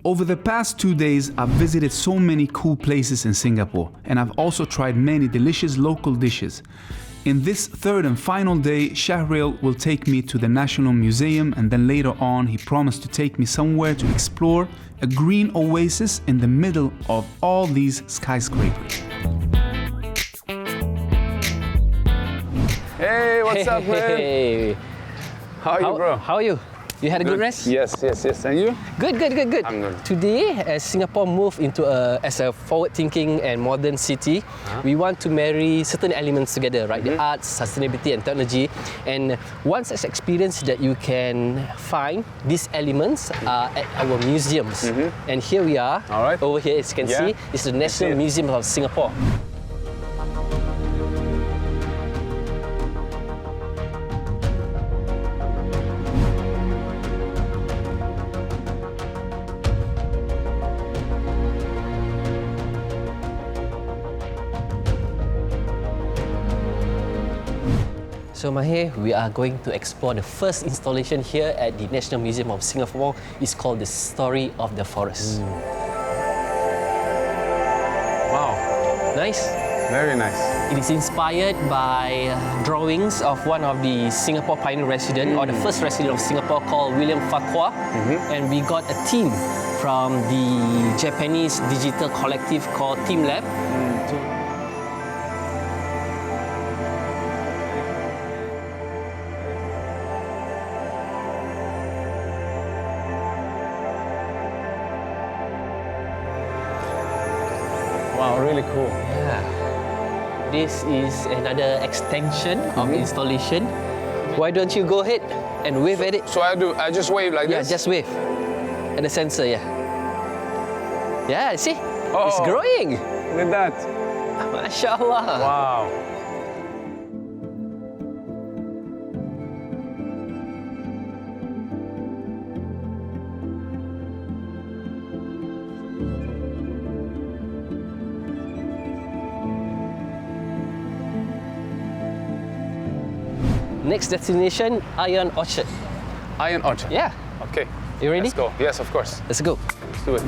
Over the past 2 days, I've visited so many cool places in Singapore, and I've also tried many delicious local dishes. In this third and final day, Shahriel will take me to the National Museum, and then later on he promised to take me somewhere to explore a green oasis in the middle of all these skyscrapers. Hey, what's up, man? Hey. How are you, bro? How are you? You had a good rest? Yes. And you? Good. I'm good. Today, as Singapore moved into as a forward-thinking and modern city, we want to marry certain elements together, right? The arts, sustainability, and technology. And one such experience that you can find these elements are at our museums. And here we are. All right. Over here, as you can see, is the National Museum of Singapore. So Maher, we are going to explore the first installation here at the National Museum of Singapore. It's called The Story of the Forest. Wow. Nice? Very nice. It is inspired by drawings of one of the Singapore pioneer resident, or the first resident of Singapore, called William Farquhar. And we got a team from the Japanese digital collective called Team Lab. Wow, really cool. Yeah. This is another extension of installation. Why don't you go ahead and wave at it? So I just wave like Yeah, this? just wave. At the sensor, yeah. Yeah, see? Oh. It's growing. Look at that. MashaAllah. Wow. Next destination, Iron Orchard. Iron Orchard. Yeah. Okay. You ready? Let's go. Yes, of course. Let's go. Let's do it.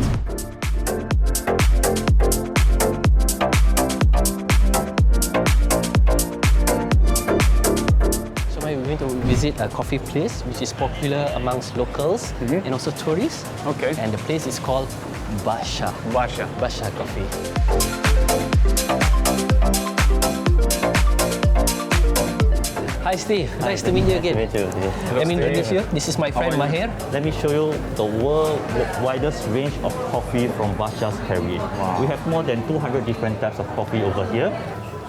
So we're going to visit a coffee place which is popular amongst locals and also tourists. Okay. And the place is called Basha. Basha. Basha Coffee. Hi Steve, nice to meet you again. Nice to meet you. Let me introduce you. This is my friend Maher. Let me show you the world's widest range of coffee from Basha's Carry. We have more than 200 different types of coffee over here.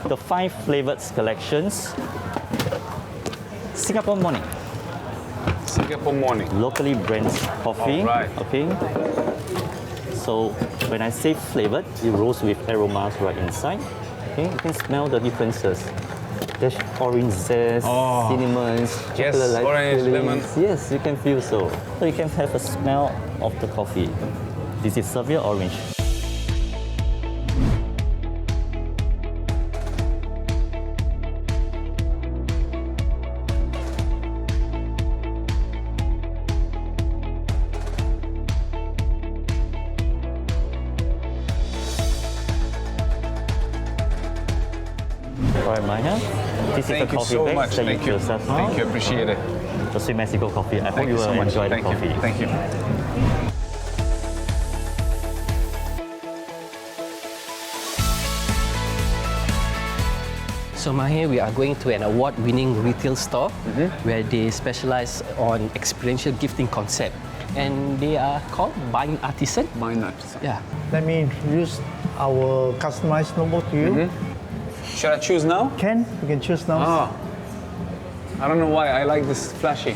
The 5 flavored collections. Singapore Morning, Singapore morning. locally branded coffee. All right. Okay. So when I say flavored, it rolls with aromas right inside. Okay, you can smell the differences. There's orange zest, cinnamons, Yes, chocolate-like orange, lemon. fillings. Yes, you can feel so. So you can have a smell of the coffee. This is Severe Orange. All right, Maya. This is Thank the you coffee so bag much. that Thank you you. yourself now. Thank you. Appreciate it. The Sweet Mexico coffee. I hope Thank you you so will much. enjoy the Thank coffee. you. Thank you. So Maher, we are going to an award-winning retail store where they specialize on experiential gifting concept. And they are called Buying Artisan. Why not? Yeah. Let me introduce our customized notebook to you. Should I choose now? Ken, you can choose now. Ah. I don't know why. I like this flashy.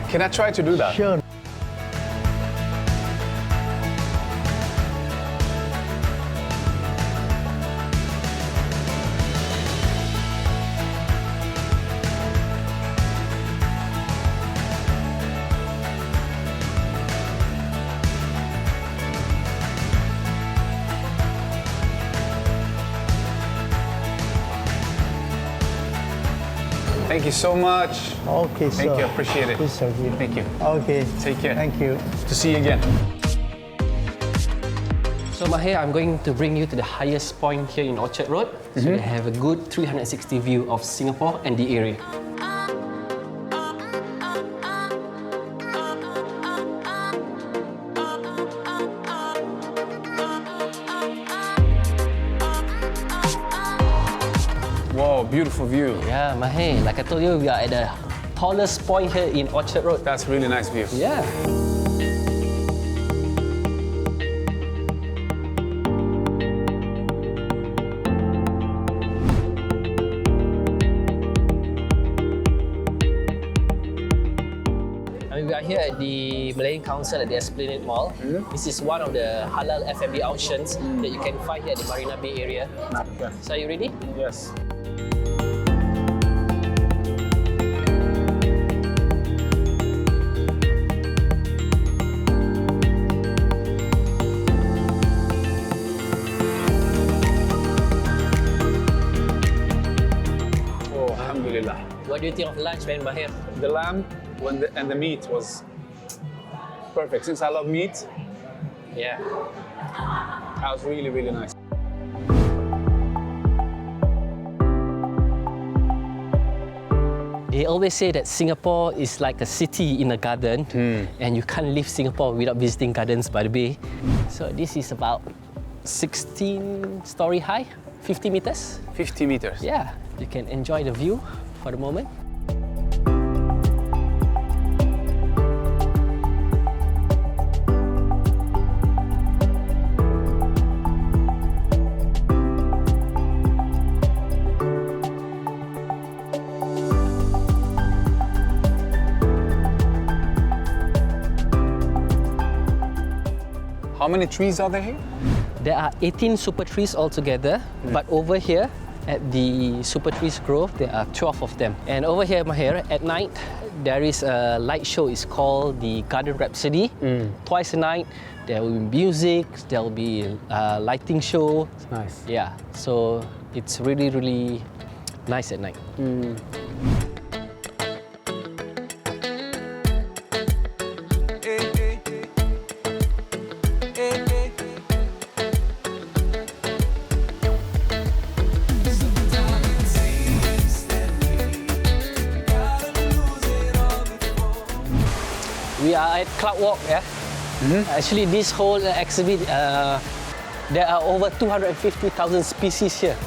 Can I try to do that? Sure. Thank you so much. Okay, sir. Thank you, appreciate it. Please serve you. Thank you. Okay. Take care. Thank you. To see you again. So Maher, I'm going to bring you to the highest point here in Orchard Road. So we have a good 360 view of Singapore and the area. Whoa, beautiful view. Yeah, Maher, like I told you, we are at the tallest point here in Orchard Road. That's really nice view. Yeah. We are here at the Malayan Council at the Esplanade Mall. This is one of the halal F&B options that you can find here at the Marina Bay area. Okay. So are you ready? Yes. Oh, alhamdulillah. What do you think of lunch, man, Maher? The lamb and the meat was perfect. Since I love meat, Yeah. that was really, really nice. They always say that Singapore is like a city in a garden, and you can't leave Singapore without visiting Gardens by the Bay. So this is about 16-story high, 50 meters. 50 meters. Yeah, you can enjoy the view for the moment. How many trees are there here? There are 18 super trees altogether, but over here at the Super Trees Grove, there are 12 of them. And over here, Maher, at night, there is a light show. It's called the Garden Rhapsody. Twice a night, there will be music, there will be a lighting show. Nice. Yeah, so it's really, really nice at night. We are at Cloud Walk, yeah? Actually, this whole exhibit, there are over 250,000 species here.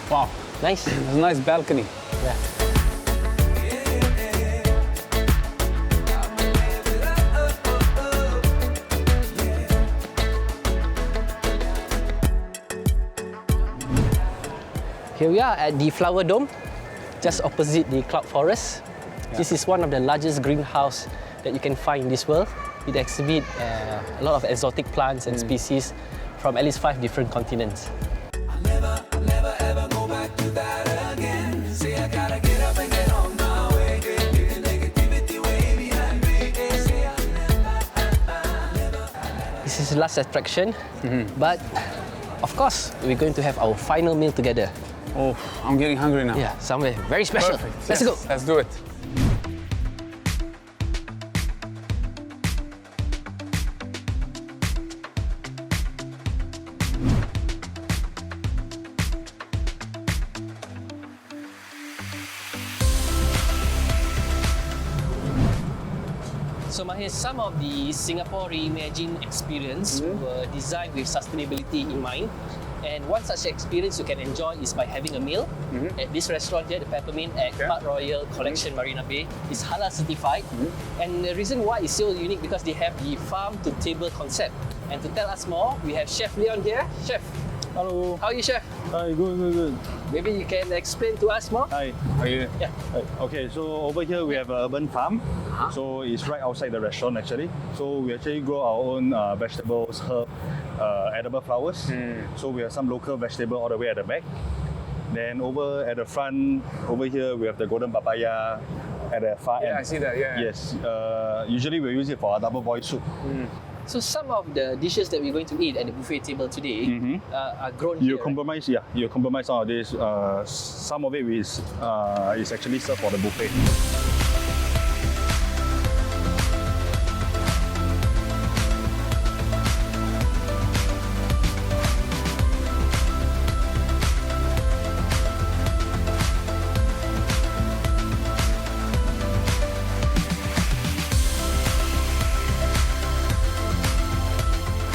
Wow, Nice. it's a nice balcony. Yeah. Here we are at the Flower Dome, just opposite the Cloud Forest. This is one of the largest greenhouse that you can find in this world. It exhibits a lot of exotic plants and species from at least 5 different continents. This is the last attraction, but of course, we're going to have our final meal together. Oh, I'm getting hungry now. Yeah, somewhere very special. Perfect. Let's Yes, go. Let's do it. So Maher, some of the Singapore Reimagine experience were designed with sustainability in mind. And one such experience you can enjoy is by having a meal at this restaurant here, the Peppermint at Park Royal Collection Marina Bay. It's halal certified. And the reason why it's so unique because they have the farm to table concept. And to tell us more, we have Chef Leon here. Chef, Hello. how are you, Chef? Hi, good. Maybe you can explain to us more? Hi. Are you? Yeah. Hi. Okay, so over here we have an urban farm. So it's right outside the restaurant actually. So we actually grow our own vegetables, herb, edible flowers. So we have some local vegetable all the way at the back. Then over at the front, over here we have the golden papaya at the far end. Yeah, I see that. Yeah. Yes. Usually we use it for a double boiled soup. So some of the dishes that we're going to eat at the buffet table today are grown You here. compromise, yeah. You compromise some of this. Some of it is actually served for the buffet.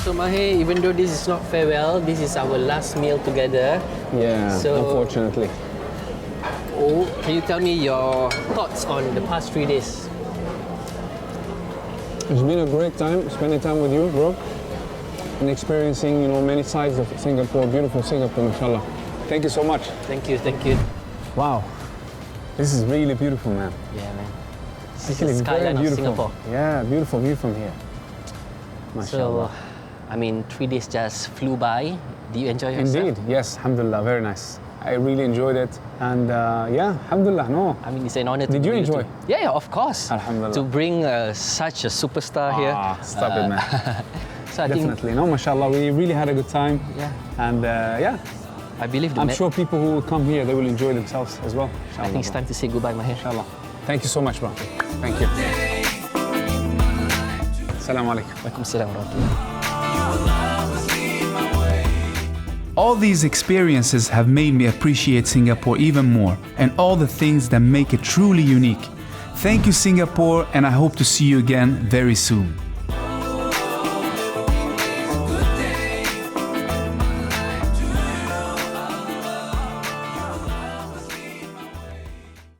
So Maher, even though this is not farewell, this is our last meal together. Yeah, So- unfortunately. Oh, can you tell me your thoughts on the past 3 days? It's been a great time spending time with you, bro, and experiencing, many sides of Singapore, beautiful Singapore, mashallah. Thank you so much. Thank you, thank you. Wow, this is really beautiful, man. Yeah, man. This is Actually, the very skyline of beautiful. Singapore. Yeah, beautiful view from here. So, Mashallah. 3 days just flew by. Did you enjoy yourself? Indeed, yes, alhamdulillah, very nice. I really enjoyed it, and yeah, alhamdulillah, no. It's an honor to Did you bring enjoy? Yeah, of course. Alhamdulillah. To bring such a superstar here. Stop it, man. So I think, Definitely, no, mashallah, we really had a good time. yeah, And yeah, I believe I'm sure people who will come here, they will enjoy themselves as well. I think it's time to say goodbye, Maher. Inshallah. Thank you so much, bro. Thank you. Assalamu alaikum. Waalaikumsalam warahmatullahi. All these experiences have made me appreciate Singapore even more and all the things that make it truly unique. Thank you, Singapore, and I hope to see you again very soon.